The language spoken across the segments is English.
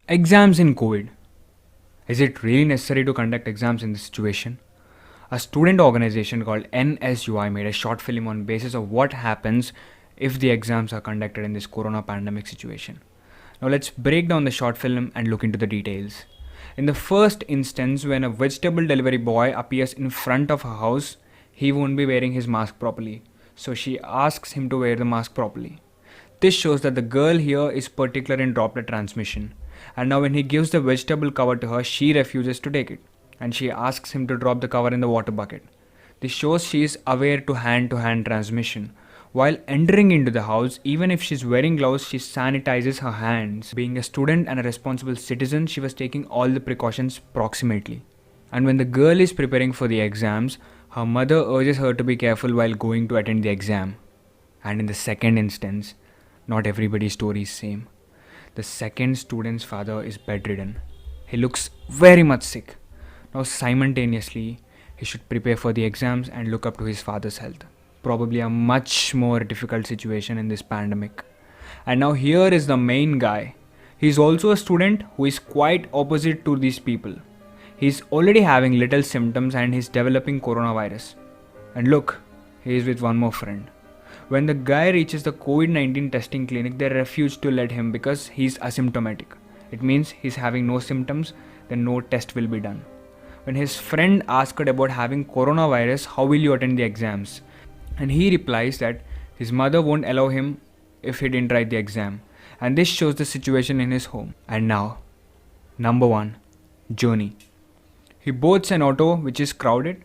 Exams in COVID. Is it really necessary to conduct exams in this situation? A student organization called NSUI made a short film on basis of what happens if the exams are conducted in this corona pandemic situation. Now let's break down the short film and look into the details. In the first instance, when a vegetable delivery boy appears in front of her house, he won't be wearing his mask properly. So she asks him to wear the mask properly. This shows that the girl here is particular in droplet transmission. And now when he gives the vegetable cover to her, she refuses to take it. And she asks him to drop the cover in the water bucket. This shows she is aware to hand transmission. While entering into the house, even if she's wearing gloves, she sanitizes her hands. Being a student and a responsible citizen, she was taking all the precautions proximately. And when the girl is preparing for the exams, her mother urges her to be careful while going to attend the exam. And in the second instance, not everybody's story is same. The second student's father is bedridden. He looks very much sick. Now simultaneously, he should prepare for the exams and look up to his father's health. Probably a much more difficult situation in this pandemic. And now here is the main guy. He's also a student who is quite opposite to these people. He's already having little symptoms and he's developing coronavirus. And look, he is with one more friend. When the guy reaches the COVID-19 testing clinic, they refuse to let him because he's asymptomatic. It means he's having no symptoms, then no test will be done. When his friend asked about having coronavirus, how will you attend the exams? And he replies that his mother won't allow him if he didn't write the exam. And this shows the situation in his home. And now, number 1, journey. He boards an auto which is crowded.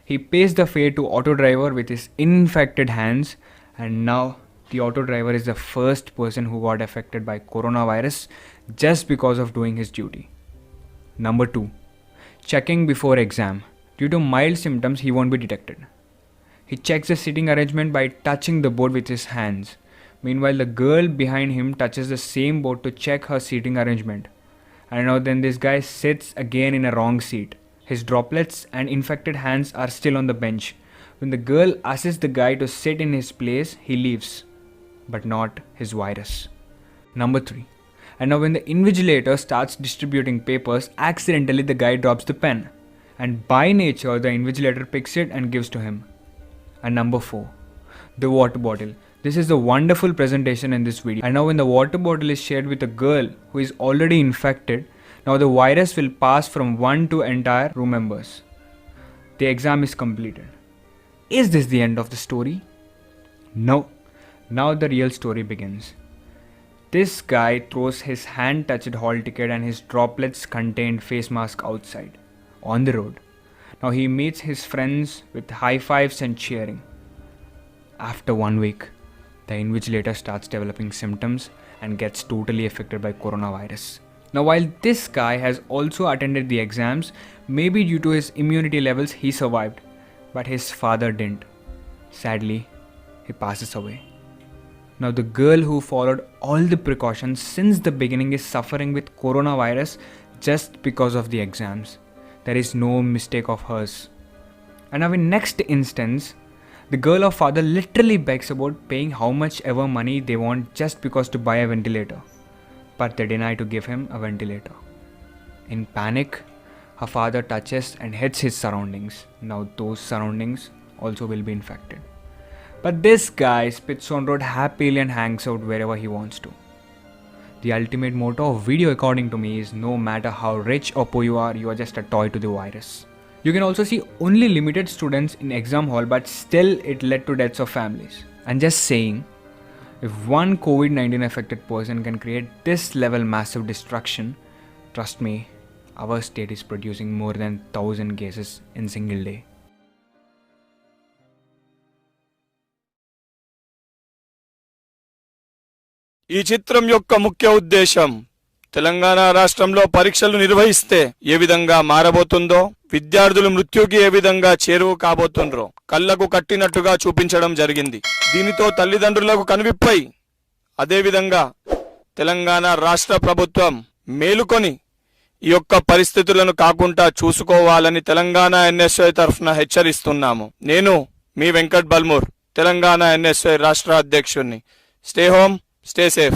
He pays the fare to auto driver with his infected hands. And now the auto driver is the first person who got affected by coronavirus just because of doing his duty. Number 2, checking before exam. Due to mild symptoms, he won't be detected. He checks the seating arrangement by touching the board with his hands. Meanwhile, the girl behind him touches the same board to check her seating arrangement. And now then this guy sits again in a wrong seat. His droplets and infected hands are still on the bench. When the girl asks the guy to sit in his place, he leaves. But not his virus. Number 3. And now when the invigilator starts distributing papers, accidentally the guy drops the pen. And by nature, the invigilator picks it and gives to him. And number 4. The water bottle. This is the wonderful presentation in this video. And now when the water bottle is shared with a girl who is already infected, now the virus will pass from one to entire room members. The exam is completed. Is this the end of the story? No. Now the real story begins. This guy throws his hand-touched hall ticket and his droplets contained face mask outside, on the road. Now he meets his friends with high fives and cheering. After 1 week, the invigilator starts developing symptoms and gets totally affected by coronavirus. Now while this guy has also attended the exams, maybe due to his immunity levels he survived, but his father didn't. Sadly, he passes away. Now the girl who followed all the precautions since the beginning is suffering with coronavirus just because of the exams. There is no mistake of hers. And now in next instance, the girl or father literally begs about paying how much ever money they want just because to buy a ventilator. But they deny to give him a ventilator. In panic, her father touches and hits his surroundings. Now those surroundings also will be infected. But this guy spits on road happily and hangs out wherever he wants to. The ultimate motto of video according to me is no matter how rich or poor you are just a toy to the virus. You can also see only limited students in exam hall, but still it led to deaths of families. And just saying, if one COVID-19 affected person can create this level massive destruction, trust me, our state is producing more than 1,000 cases in single day. ఈ చిత్రం యొక్క ముఖ్య ఉద్దేశం తెలంగాణ రాష్ట్రంలో పరీక్షలు నిర్వహిస్తే ఏ విధంగా మారబోతుందో, విద్యార్థులు మృత్యుకి ఏ విధంగా చేరువ కాబోతుండ్రో కళ్ళకు కట్టినట్టుగా చూపించడం జరిగింది. దీనితో తల్లిదండ్రులకు కనువిప్పై అదే విధంగా తెలంగాణ రాష్ట్ర ప్రభుత్వం మేలుకొని ఈ యొక్క పరిస్థితులను కాకుండా చూసుకోవాలని తెలంగాణ ఎన్ఎస్ఐ తరఫున హెచ్చరిస్తున్నాము. నేను మీ వెంకట్ బల్మూర్, తెలంగాణ ఎన్ఎస్ఐ రాష్ట్ర అధ్యక్షుడిని. Stay home, stay safe.